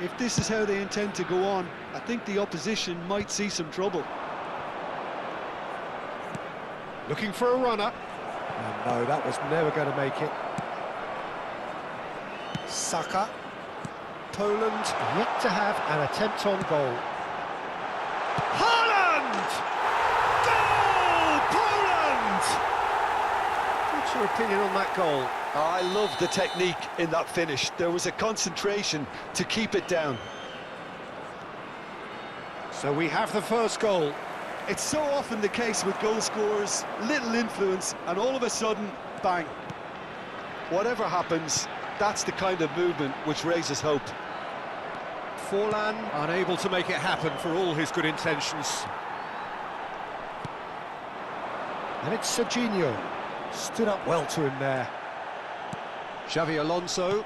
If this is how they intend to go on, I think the opposition might see some trouble. Looking for a runner. And no, that was never going to make it. Saka. Poland yet to have an attempt on goal. Haaland! Goal! Poland! What's your opinion on that goal? I love the technique in that finish. There was a concentration to keep it down. So we have the first goal. It's so often the case with goal scorers, little influence, and all of a sudden, bang. Whatever happens, that's the kind of movement which raises hope. Forlan unable to make it happen for all his good intentions. And it's Serginho. Stood up well to him there. Xavi Alonso.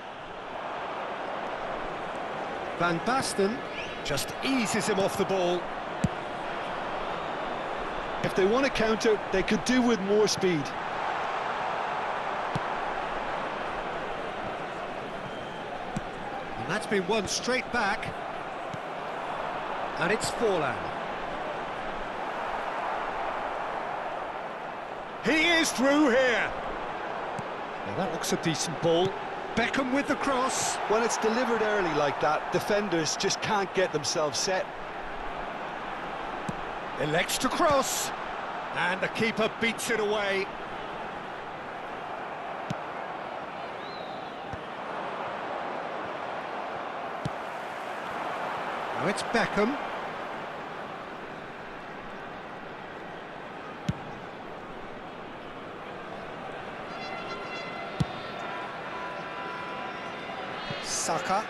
Van Basten just eases him off the ball. If they want to counter, they could do with more speed. And that's been won straight back. And it's Forlan. He is through here. Now that looks a decent ball. Beckham with the cross. When it's delivered early like that, defenders just can't get themselves set. Elects to cross. And the keeper beats it away. Now it's Beckham. Saka.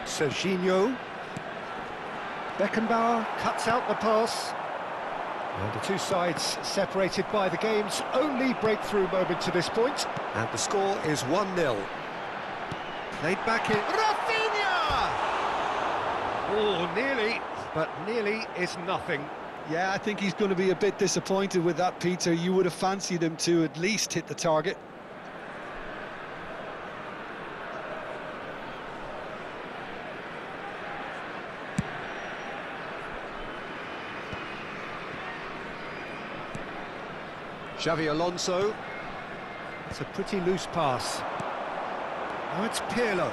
Serginho. Beckenbauer cuts out the pass. And the two sides separated by the game's only breakthrough moment to this point. And the score is 1-0. Played back in. Rafinha! Oh, nearly, but nearly is nothing. Yeah, I think he's going to be a bit disappointed with that, Peter. You would have fancied him to at least hit the target. Xavi Alonso. It's a pretty loose pass. Now it's Pirlo.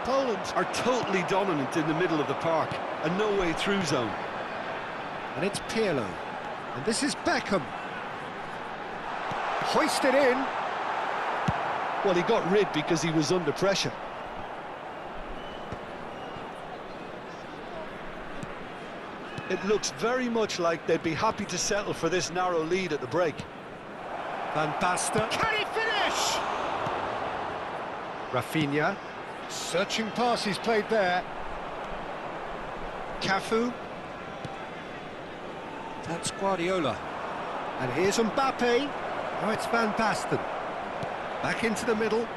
Poland are totally dominant in the middle of the park, a no-way through zone. And it's Pirlo. And this is Beckham. Hoisted in. Well, he got rid because he was under pressure. It looks very much like they'd be happy to settle for this narrow lead at the break. Van Basten. Can he finish? Rafinha. Searching pass he's played there. Cafu. That's Guardiola. And here's Mbappe. Now it's Van Basten. Back into the middle.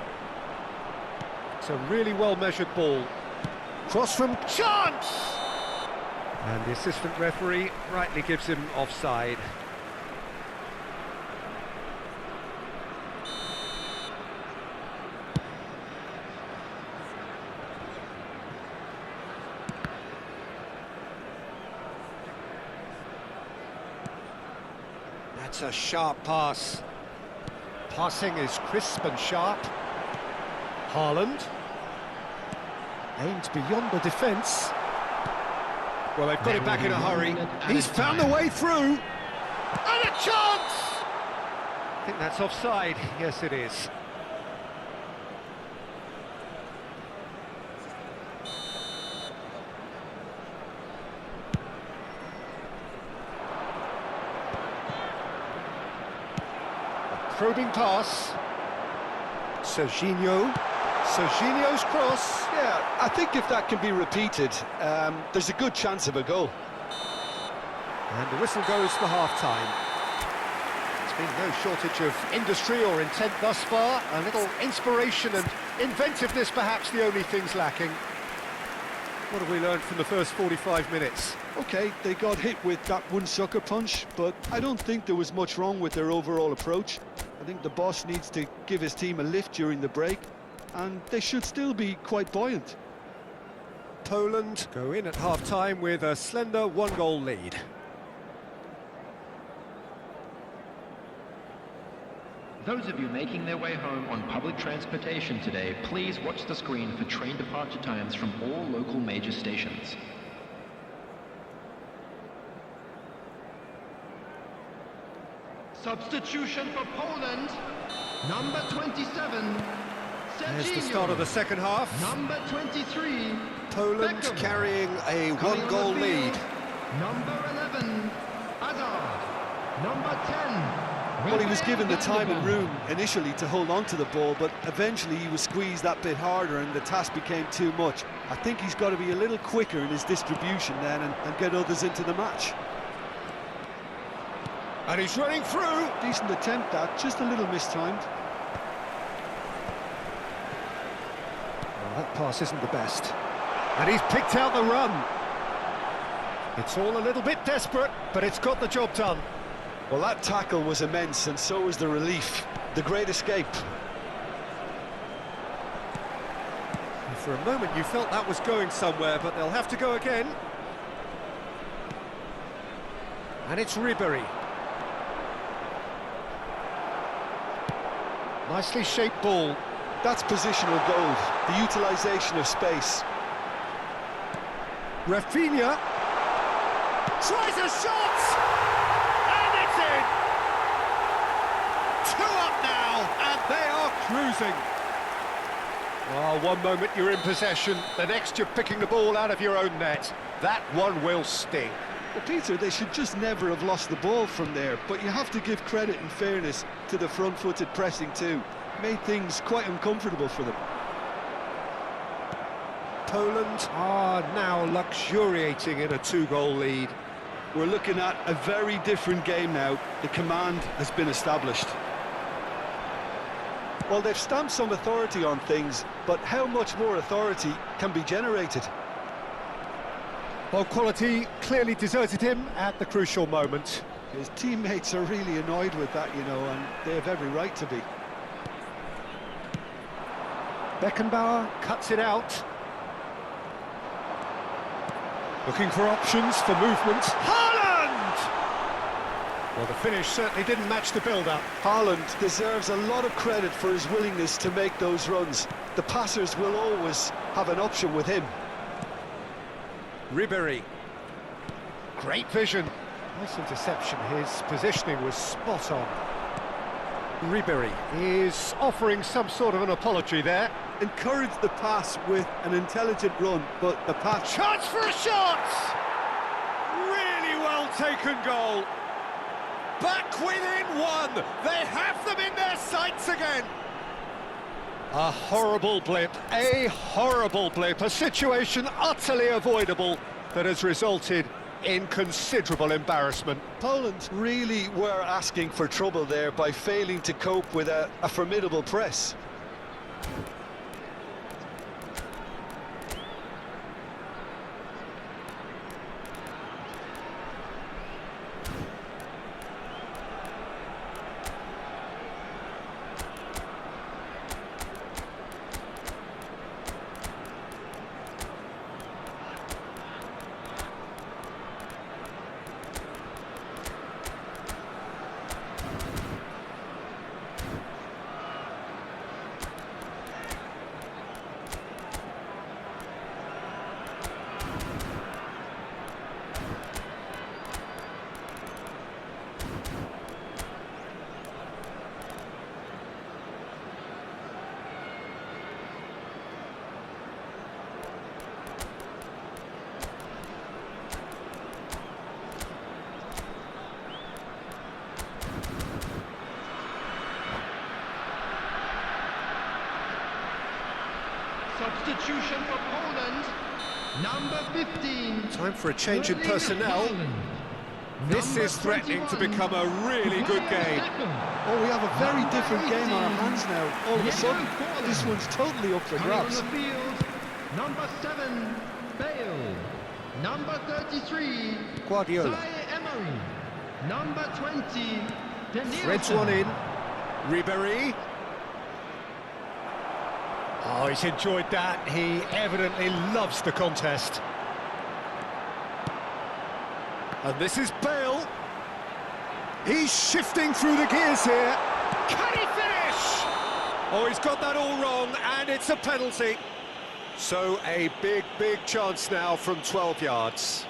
It's a really well-measured ball. Cross from chance! And the assistant referee rightly gives him offside. That's a sharp pass. Passing is crisp and sharp. Haaland. Aimed beyond the defence. Well, they've got it back in a hurry. He's found the way through. And a chance! I think that's offside. Yes, it is. A probing pass. Serginho. Serginho's cross. Yeah, I think if that can be repeated, there's a good chance of a goal. And the whistle goes for half-time. There's been no shortage of industry or intent thus far. A little inspiration and inventiveness, perhaps the only things lacking. What have we learned from the first 45 minutes? OK, they got hit with that one sucker punch, but I don't think there was much wrong with their overall approach. I think the boss needs to give his team a lift during the break, and they should still be quite buoyant. Poland go in at half-time with a slender one-goal lead. Those of you making their way home on public transportation today, please watch the screen for train departure times from all local major stations. Substitution for Poland, number 27, There's the start of the second half. number 23, Poland Beckham. carrying a Coming one-goal on the field, lead. number 11, Hazard, number 10. Well, he was given the time and room initially to hold on to the ball, but eventually he was squeezed that bit harder and the task became too much. I think he's got to be a little quicker in his distribution then and get others into the match. And he's running through. Decent attempt, that, just a little mistimed. Well, that pass isn't the best. And he's picked out the run. It's all a little bit desperate, but it's got the job done. Well, that tackle was immense, and so was the relief. The great escape. And for a moment you felt that was going somewhere, but they'll have to go again. And it's Ribery. Nicely shaped ball. That's positional gold, the utilisation of space. Rafinha tries a shot, and it's in. 2 up now, and they are cruising. Oh, one moment you're in possession, the next you're picking the ball out of your own net. That one will sting. Well, Peter, they should just never have lost the ball from there, but you have to give credit and fairness to the front-footed pressing too. Made things quite uncomfortable for them. Poland are now luxuriating in a 2-goal lead. We're looking at a very different game now. The command has been established. Well, they've stamped some authority on things, but how much more authority can be generated? Well, quality clearly deserted him at the crucial moment. His teammates are really annoyed with that, you know, and they have every right to be. Beckenbauer cuts it out. Looking for options for movement. Haaland! Well, the finish certainly didn't match the build-up. Haaland deserves a lot of credit for his willingness to make those runs. The passers will always have an option with him. Ribery. Great vision. Nice interception. His positioning was spot on. Ribery is offering some sort of an apology there. Encouraged the pass with an intelligent run, but the pass... Chance for a shot! Really well taken goal. Back within 1. They have them in their sights again. A horrible blip, a situation utterly avoidable that has resulted in considerable embarrassment. Poland really were asking for trouble there by failing to cope with a formidable press. Substitution for Poland, number 15. Time for a change in personnel. This is threatening to become a really good game. Oh, we have a very different game on our hands now. All of a sudden, this one's totally up for grabs. On the field, number 7, Bale. Number 33, Guardiola. Emery. Number 20, Danielson. Threads one in. Ribéry. Oh, he's enjoyed that. He evidently loves the contest. And this is Bale. He's shifting through the gears here. Can he finish? Oh, he's got that all wrong, and it's a penalty. So a big chance now from 12 yards.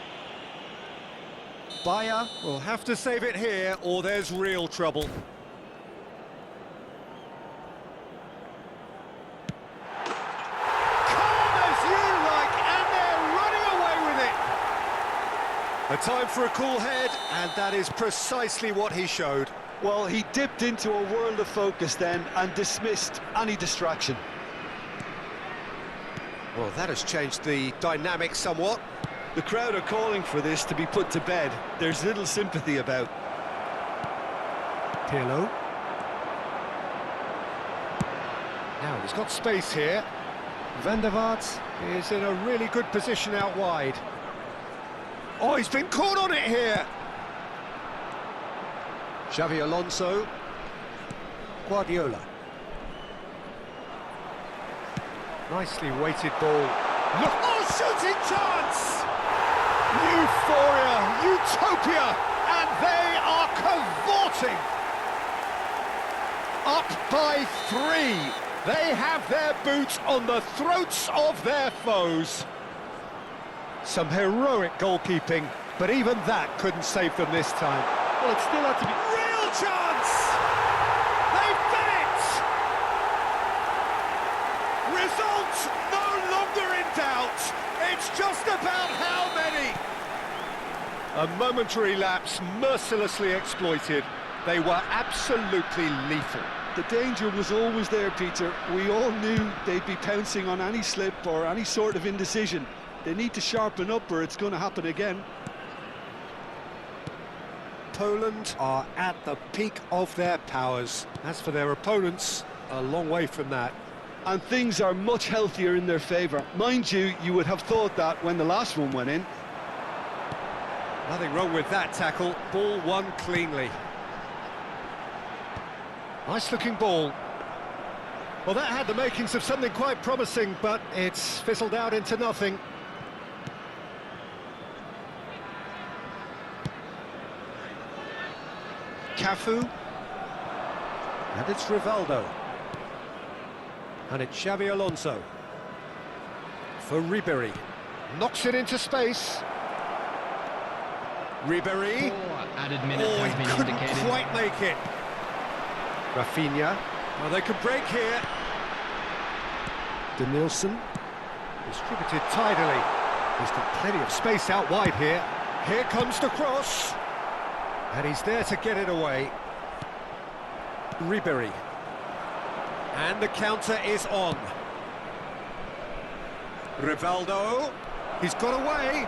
Bayer will have to save it here, or there's real trouble. Calm as you like, and they're running away with it. A time for a cool head, and that is precisely what he showed. Well, he dipped into a world of focus then and dismissed any distraction. Well, that has changed the dynamic somewhat. The crowd are calling for this to be put to bed. There's little sympathy about. Pirlo. Now, he's got space here. Van der Vaart is in a really good position out wide. Oh, he's been caught on it here. Xavi Alonso. Guardiola. Nicely weighted ball. Look, oh, shooting chance! Euphoria, utopia, and they are cavorting. Up by 3. They have their boots on the throats of their foes. Some heroic goalkeeping, but even that couldn't save them this time. Well, it still had to be... Real chance! They've done it! Result no longer in doubt. It's just about how many. A momentary lapse mercilessly exploited. They were absolutely lethal. The danger was always there, Peter. We all knew they'd be pouncing on any slip or any sort of indecision. They need to sharpen up or it's going to happen again. Poland are at the peak of their powers. As for their opponents, a long way from that. And things are much healthier in their favour. Mind you, you would have thought that when the last one went in. Nothing wrong with that tackle. Ball won cleanly. Nice-looking ball. Well, that had the makings of something quite promising, but it's fizzled out into nothing. Cafu. And it's Rivaldo. And it's Xavi Alonso. For Ribéry. Knocks it into space. Ribéry. Added minutes Oh, has he been couldn't indicated. quite make it. Rafinha. Well, they could break here. Denilson. Distributed tidily. He's got plenty of space out wide here. Here comes the cross. And he's there to get it away. Ribéry. And the counter is on. Rivaldo. He's got away.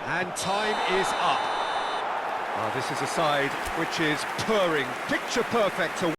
And time is up. This is a side which is purring, picture perfect to